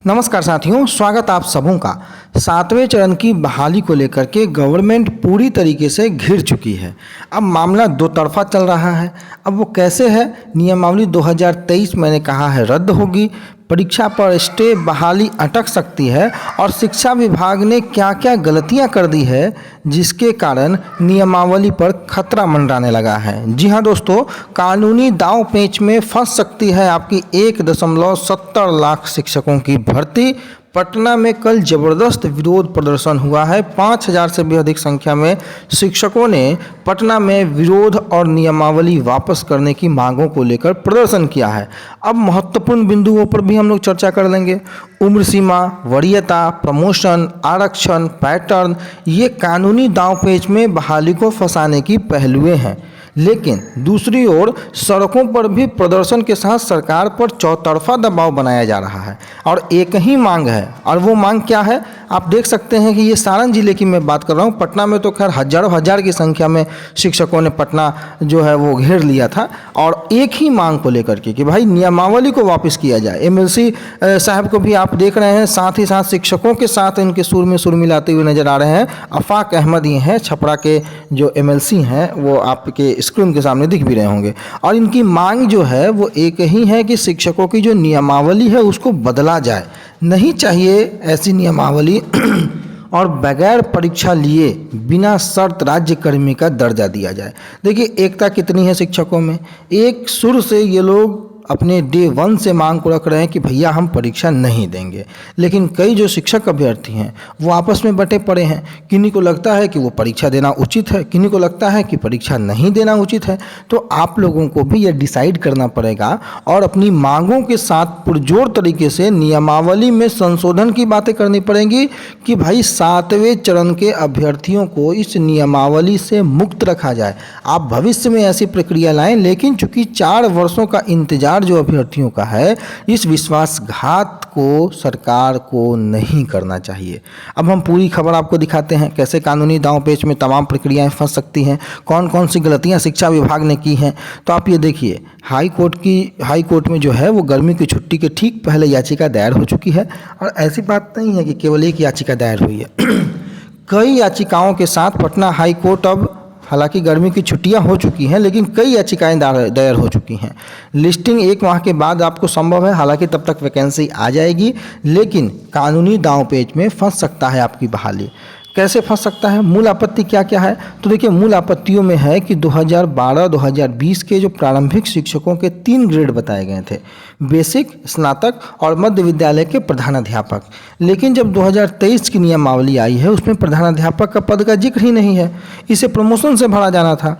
नमस्कार साथियों, स्वागत आप सबों का। 7वें चरण की बहाली को लेकर के गवर्नमेंट पूरी तरीके से घिर चुकी है। अब मामला दो तरफा चल रहा है। अब वो कैसे है? नियमावली 2023 मैंने कहा है रद्द होगी, परीक्षा पर स्टे, बहाली अटक सकती है और शिक्षा विभाग ने क्या क्या गलतियां कर दी है जिसके कारण नियमावली पर खतरा मंडराने लगा है। जी हाँ दोस्तों, कानूनी दांव पेच में फंस सकती है आपकी 1.70 लाख शिक्षकों की भर्ती। पटना में कल जबरदस्त विरोध प्रदर्शन हुआ है। 5000 से भी अधिक संख्या में शिक्षकों ने पटना में विरोध और नियमावली वापस करने की मांगों को लेकर प्रदर्शन किया है। अब महत्वपूर्ण बिंदुओं पर भी हम लोग चर्चा कर लेंगे। उम्र सीमा, वरीयता, प्रमोशन, आरक्षण, पैटर्न, ये कानूनी दांवपेच में बहाली को फंसाने की पहलुएं हैं। लेकिन दूसरी ओर सड़कों पर भी प्रदर्शन के साथ सरकार पर चौतरफा दबाव बनाया जा रहा है और एक ही मांग है। और वो मांग क्या है? आप देख सकते हैं कि ये सारण जिले की मैं बात कर रहा हूँ। पटना में तो खैर हजारों हजार की संख्या में शिक्षकों ने पटना जो है वो घेर लिया था और एक ही मांग को लेकर के कि भाई नियमावली को वापस किया जाए। एमएलसी साहब को भी आप देख रहे हैं, साथ ही साथ शिक्षकों के साथ इनके सुर में सुर मिलाते हुए नजर आ रहे हैं। आफाक अहमद ये हैं, छपरा के जो एमएलसी हैं, वो आपके स्क्रीन के सामने दिख भी रहे होंगे। और इनकी मांग जो है वो एक ही है कि शिक्षकों की जो नियमावली है उसको बदला जाए। नहीं चाहिए ऐसी नियमावली और बगैर परीक्षा लिए बिना शर्त राज्यकर्मी का दर्जा दिया जाए। देखिए एकता कितनी है शिक्षकों में। एक सुर से ये लोग अपने डे 1 से मांग को रख रहे हैं कि भैया हम परीक्षा नहीं देंगे। लेकिन कई जो शिक्षक अभ्यर्थी हैं वो आपस में बटे पड़े हैं। किन्हीं को लगता है कि वो परीक्षा देना उचित है, किन्हीं को लगता है कि परीक्षा नहीं देना उचित है। तो आप लोगों को भी ये डिसाइड करना पड़ेगा और अपनी मांगों के साथ पुरजोर तरीके से नियमावली में संशोधन की बातें करनी पड़ेंगी कि भाई 7वें चरण के अभ्यर्थियों को इस नियमावली से मुक्त रखा जाए। आप भविष्य में ऐसी प्रक्रिया लाएं, लेकिन चूंकि 4 वर्षों का इंतजार जो अभ्यर्थियों का है, इस विश्वासघात को सरकार को नहीं करना चाहिए। अब हम पूरी खबर आपको दिखाते हैं कैसे कानूनी दांवपेच में तमाम प्रक्रियाएं फंस सकती हैं, कौन कौन सी गलतियां शिक्षा विभाग ने की हैं। तो आप ये देखिए, हाई कोर्ट में जो है वो गर्मी की छुट्टी के ठीक पहले याचिका दायर हो चुकी है। और ऐसी बात नहीं है कि केवल एक याचिका दायर हुई है कई याचिकाओं के साथ पटना हाई कोर्ट, अब हालांकि गर्मी की छुट्टियां हो चुकी हैं लेकिन कई याचिकाएं दायर हो चुकी हैं। लिस्टिंग 1 माह के बाद आपको संभव है, हालांकि तब तक वैकेंसी आ जाएगी। लेकिन कानूनी दांवपेच में फंस सकता है आपकी बहाली। कैसे फंस सकता है? मूल आपत्ति क्या क्या है? तो देखिए, मूल आपत्तियों में है कि 2012-2020 के जो प्रारंभिक शिक्षकों के 3 ग्रेड बताए गए थे, बेसिक, स्नातक और मध्य विद्यालय के प्रधानाध्यापक। लेकिन जब 2023 की नियमावली आई है उसमें प्रधानाध्यापक का पद का जिक्र ही नहीं है। इसे प्रमोशन से भरा जाना था।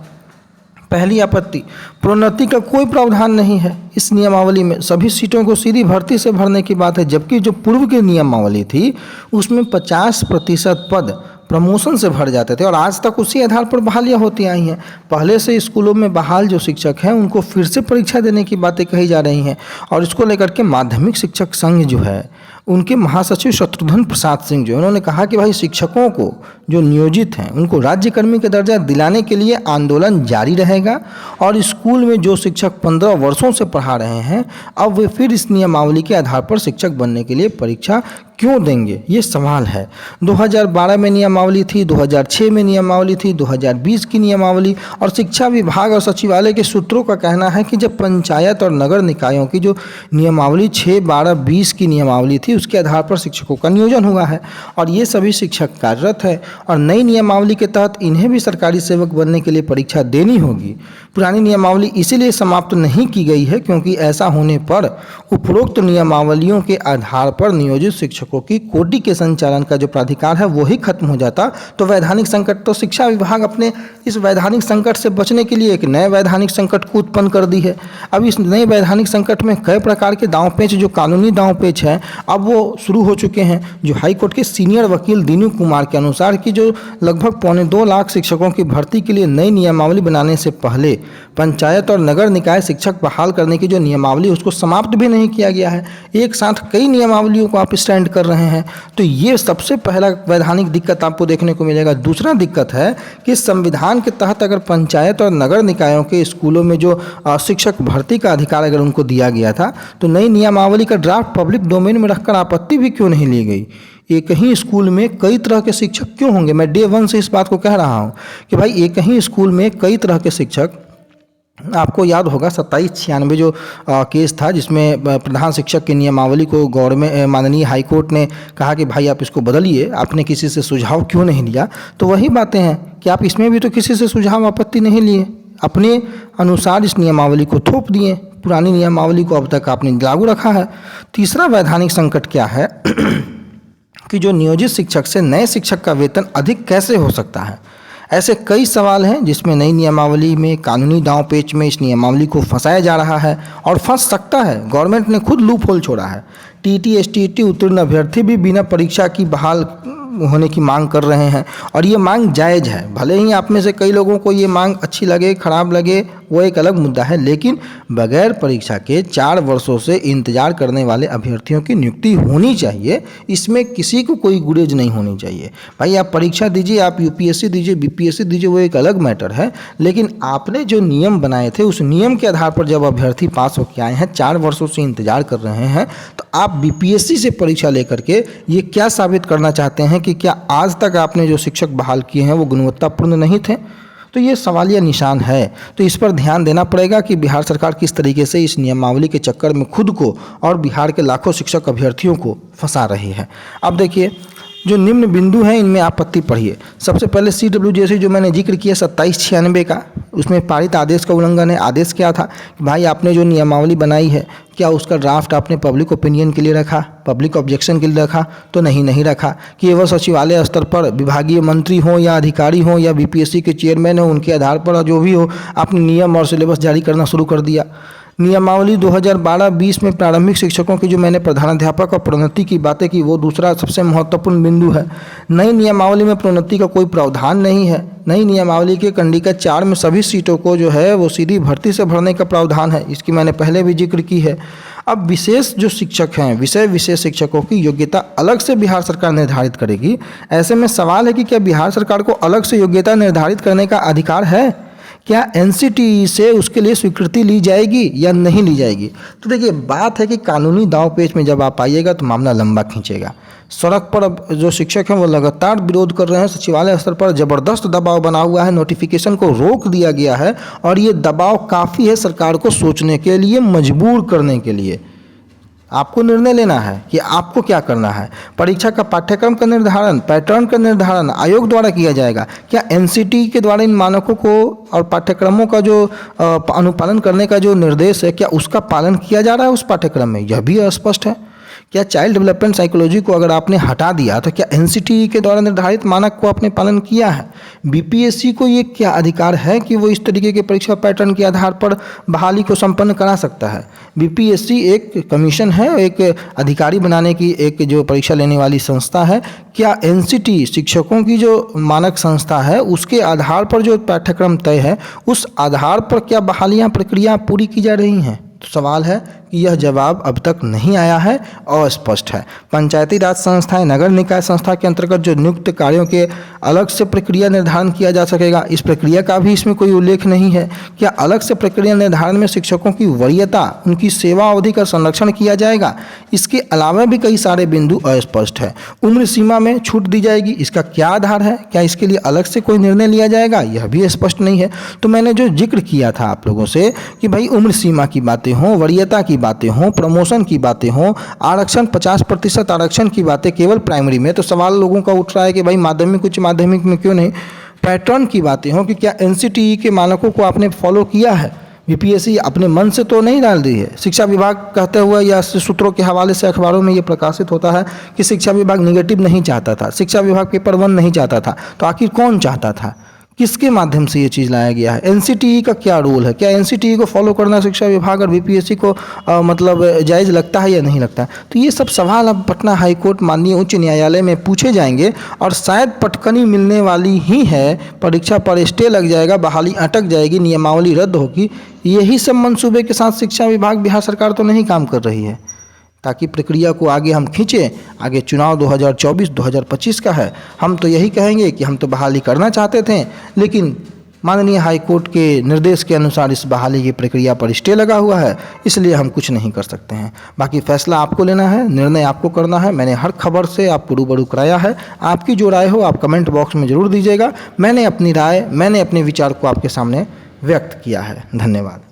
पहली आपत्ति, प्रोन्नति का कोई प्रावधान नहीं है इस नियमावली में। सभी सीटों को सीधी भर्ती से भरने की बात है, जबकि जो पूर्व की नियमावली थी उसमें 50% पद प्रमोशन से भर जाते थे और आज तक उसी आधार पर बहालियाँ होती आई हैं। पहले से स्कूलों में बहाल जो शिक्षक हैं उनको फिर से परीक्षा देने की बातें कही जा रही हैं। और इसको लेकर के माध्यमिक शिक्षक संघ जो है, उनके महासचिव शत्रुघ्न प्रसाद सिंह जो उन्होंने कहा कि भाई शिक्षकों को जो नियोजित हैं उनको राज्यकर्मी का दर्जा दिलाने के लिए आंदोलन जारी रहेगा। और स्कूल में जो शिक्षक 15 वर्षों से पढ़ा रहे हैं, अब वे फिर इस नियमावली के आधार पर शिक्षक बनने के लिए परीक्षा क्यों देंगे, ये सवाल है। 2012 में नियमावली थी, 2006 में नियमावली थी, 2020 की नियमावली। और शिक्षा विभाग और सचिवालय के सूत्रों का कहना है कि जब पंचायत और नगर निकायों की जो नियमावली 6-12-20 की नियमावली थी उसके आधार पर शिक्षकों का नियोजन हुआ है और ये सभी शिक्षक कार्यरत है। और नई नियमावली के तहत इन्हें भी सरकारी सेवक बनने के लिए परीक्षा देनी होगी। पुरानी नियमावली इसीलिए समाप्त नहीं की गई है क्योंकि ऐसा होने पर उपरोक्त नियमावलियों के आधार पर नियोजित शिक्षकों की कोटि के संचालन का जो प्राधिकार है वो ही खत्म हो जाता। तो वैधानिक संकट, तो शिक्षा विभाग अपने इस वैधानिक संकट से बचने के लिए एक नए वैधानिक संकट को उत्पन्न कर दी है। अब इस नए वैधानिक संकट में कई प्रकार के दांवपेच, जो कानूनी दांवपेच हैं, अब वो शुरू हो चुके हैं। जो हाई कोर्ट के सीनियर वकील दीनू कुमार के अनुसार कि जो लगभग 2.25 लाख शिक्षकों की भर्ती के लिए नई नियमावली बनाने से पहले पंचायत और नगर निकाय शिक्षक बहाल करने की जो नियमावली उसको समाप्त भी नहीं किया गया है। एक साथ कई नियमावलियों को आप स्टैंड कर रहे हैं, तो ये सबसे पहला वैधानिक दिक्कत आपको देखने को मिलेगा। दूसरा दिक्कत है कि संविधान के तहत अगर पंचायत और नगर निकायों के स्कूलों में जो शिक्षक भर्ती का अधिकार अगर उनको दिया गया था, तो नई नियमावली का ड्राफ्ट पब्लिक डोमेन में रखकर आपत्ति भी क्यों नहीं ली गई। एक ही स्कूल में कई तरह के शिक्षक क्यों होंगे? मैं डे 1 से इस बात को कह रहा हूँ कि भाई एक ही स्कूल में कई तरह के शिक्षक, आपको याद होगा 2796 जो केस था जिसमें प्रधान शिक्षक की नियमावली को गवर्नमेंट माननीय हाईकोर्ट ने कहा कि भाई आप इसको बदलिए, आपने किसी से सुझाव क्यों नहीं लिया। तो वही बातें हैं कि आप इसमें भी तो किसी से सुझाव आपत्ति नहीं लिए, अपने अनुसार इस नियमावली को थोप दिए, पुरानी नियमावली को अब तक आपने लागू रखा है। तीसरा वैधानिक संकट क्या है कि जो नियोजित शिक्षक से नए शिक्षक का वेतन अधिक कैसे हो सकता है। ऐसे कई सवाल हैं जिसमें नई नियमावली में कानूनी दांव पेच में इस नियमावली को फंसाया जा रहा है और फंस सकता है। गवर्नमेंट ने खुद लूप होल छोड़ा है। टीटी एसटीईटी उत्तीर्ण अभ्यर्थी भी बिना परीक्षा की बहाल होने की मांग कर रहे हैं और ये मांग जायज़ है। भले ही आप में से कई लोगों को ये मांग अच्छी लगे, खराब लगे, वो एक अलग मुद्दा है, लेकिन बगैर परीक्षा के 4 वर्षों से इंतजार करने वाले अभ्यर्थियों की नियुक्ति होनी चाहिए। इसमें किसी को कोई गुरेज नहीं होनी चाहिए। भाई आप परीक्षा दीजिए, आप यूपीएससी दीजिए, बीपीएससी दीजिए, वो एक अलग मैटर है, लेकिन आपने जो नियम बनाए थे उस नियम के आधार पर जब अभ्यर्थी पास होकर आए हैं, 4 वर्षों से इंतजार कर रहे हैं, तो आप बीपीएससी से परीक्षा लेकर के ये क्या साबित करना चाहते हैं कि क्या आज तक आपने जो शिक्षक बहाल किए हैं वो गुणवत्तापूर्ण नहीं थे? तो ये सवालिया निशान है। तो इस पर ध्यान देना पड़ेगा कि बिहार सरकार किस तरीके से इस नियमावली के चक्कर में खुद को और बिहार के लाखों शिक्षक अभ्यर्थियों को फंसा रही है। अब देखिए जो निम्न बिंदु हैं इनमें आपत्ति पढ़िए। सबसे पहले CWJC जो मैंने जिक्र किया 2796 का, उसमें पारित आदेश का उल्लंघन है। आदेश क्या था कि भाई आपने जो नियमावली बनाई है क्या उसका ड्राफ्ट आपने पब्लिक ओपिनियन के लिए रखा, पब्लिक ऑब्जेक्शन के लिए रखा? तो नहीं रखा। केवल सचिवालय स्तर पर विभागीय मंत्री हो या अधिकारी हो या बीपीएससी के चेयरमैन हो, उनके आधार पर जो भी हो आपने नियम और सिलेबस जारी करना शुरू कर दिया। नियमावली 2012-20 में प्रारंभिक शिक्षकों की जो मैंने प्रधानाध्यापक और प्रोन्नति की बातें की, वो दूसरा सबसे महत्वपूर्ण बिंदु है। नई नियमावली में प्रोन्नति का कोई प्रावधान नहीं है। नई नियमावली के कंडिका 4 में सभी सीटों को जो है वो सीधी भर्ती से भरने का प्रावधान है। इसकी मैंने पहले भी जिक्र की है। अब विशेष जो शिक्षक हैं, विषय विशेष शिक्षकों की योग्यता अलग से बिहार सरकार निर्धारित करेगी। ऐसे में सवाल है कि क्या बिहार सरकार को अलग से योग्यता निर्धारित करने का अधिकार है? क्या NCTE से उसके लिए स्वीकृति ली जाएगी या नहीं ली जाएगी? तो देखिए बात है कि कानूनी दांव पेच में जब आप आइएगा तो मामला लंबा खींचेगा। सड़क पर अब जो शिक्षक हैं वो लगातार विरोध कर रहे हैं। सचिवालय स्तर पर ज़बरदस्त दबाव बना हुआ है, नोटिफिकेशन को रोक दिया गया है और ये दबाव काफ़ी है सरकार को सोचने के लिए, मजबूर करने के लिए। आपको निर्णय लेना है कि आपको क्या करना है। परीक्षा का पाठ्यक्रम का निर्धारण, पैटर्न का निर्धारण आयोग द्वारा किया जाएगा। क्या NCTE के द्वारा इन मानकों को और पाठ्यक्रमों का जो अनुपालन करने का जो निर्देश है, क्या उसका पालन किया जा रहा है उस पाठ्यक्रम में? यह भी अस्पष्ट है। क्या चाइल्ड डेवलपमेंट साइकोलॉजी को अगर आपने हटा दिया तो क्या NCTE के द्वारा निर्धारित मानक को आपने पालन किया है? बीपीएससी को ये क्या अधिकार है कि वो इस तरीके के परीक्षा पैटर्न के आधार पर बहाली को संपन्न करा सकता है? बीपीएससी एक कमीशन है, एक अधिकारी बनाने की एक जो परीक्षा लेने वाली संस्था है। क्या NCTE शिक्षकों की जो मानक संस्था है उसके आधार पर जो पाठ्यक्रम तय है उस आधार पर क्या बहालियाँ प्रक्रिया पूरी की जा रही हैं? तो सवाल है कि यह जवाब अब तक नहीं आया है, अस्पष्ट है। पंचायती राज संस्थाएं, नगर निकाय संस्था के अंतर्गत जो नियुक्त कार्यों के अलग से प्रक्रिया निर्धारण किया जा सकेगा, इस प्रक्रिया का भी इसमें कोई उल्लेख नहीं है। क्या अलग से प्रक्रिया निर्धारण में शिक्षकों की वरीयता, उनकी सेवा अवधि का संरक्षण किया जाएगा? इसके अलावा भी कई सारे बिंदु अस्पष्ट है। उम्र सीमा में छूट दी जाएगी, इसका क्या आधार है? क्या इसके लिए अलग से कोई निर्णय लिया जाएगा? यह भी स्पष्ट नहीं है। तो मैंने जो जिक्र किया था आप लोगों से कि भाई उम्र सीमा की बातें हों, वरीयता की बातें हों, प्रमोशन की बातें हों, आरक्षण 50% आरक्षण की बातें केवल प्राइमरी में, तो सवाल लोगों का उठ रहा है कि भाई माध्यमिक उच्च माध्यमिक में क्यों नहीं? पैटर्न की बातें हों कि क्या NCTE के मानकों को आपने फॉलो किया है? बीपीएससी अपने मन से तो नहीं डाल दी है। शिक्षा विभाग कहते हुए या सूत्रों के हवाले से अखबारों में ये प्रकाशित होता है कि शिक्षा विभाग निगेटिव नहीं चाहता था, शिक्षा विभाग पेपर 1 नहीं चाहता था। तो आखिर कौन चाहता था? किसके माध्यम से ये चीज़ लाया गया है, एनसीटीई का क्या रोल है, क्या एनसीटीई को फॉलो करना शिक्षा विभाग और बीपीएससी को मतलब जायज़ लगता है या नहीं लगता है। तो ये सब सवाल अब पटना हाई कोर्ट माननीय उच्च न्यायालय में पूछे जाएंगे और शायद पटकनी मिलने वाली ही है, परीक्षा पर स्टे लग जाएगा, बहाली अटक जाएगी, नियमावली रद्द होगी। यही सब मंसूबे के साथ शिक्षा विभाग, बिहार सरकार तो नहीं काम कर रही है, ताकि प्रक्रिया को आगे हम खींचें। आगे चुनाव 2024-2025 का है, हम तो यही कहेंगे कि हम तो बहाली करना चाहते थे, लेकिन माननीय हाई कोर्ट के निर्देश के अनुसार इस बहाली की प्रक्रिया पर स्टे लगा हुआ है, इसलिए हम कुछ नहीं कर सकते हैं। बाकी फैसला आपको लेना है, निर्णय आपको करना है। मैंने हर खबर से आपको रूबरू कराया है। आपकी जो राय हो आप कमेंट बॉक्स में ज़रूर दीजिएगा। मैंने अपनी राय, मैंने अपने विचार को आपके सामने व्यक्त किया है। धन्यवाद।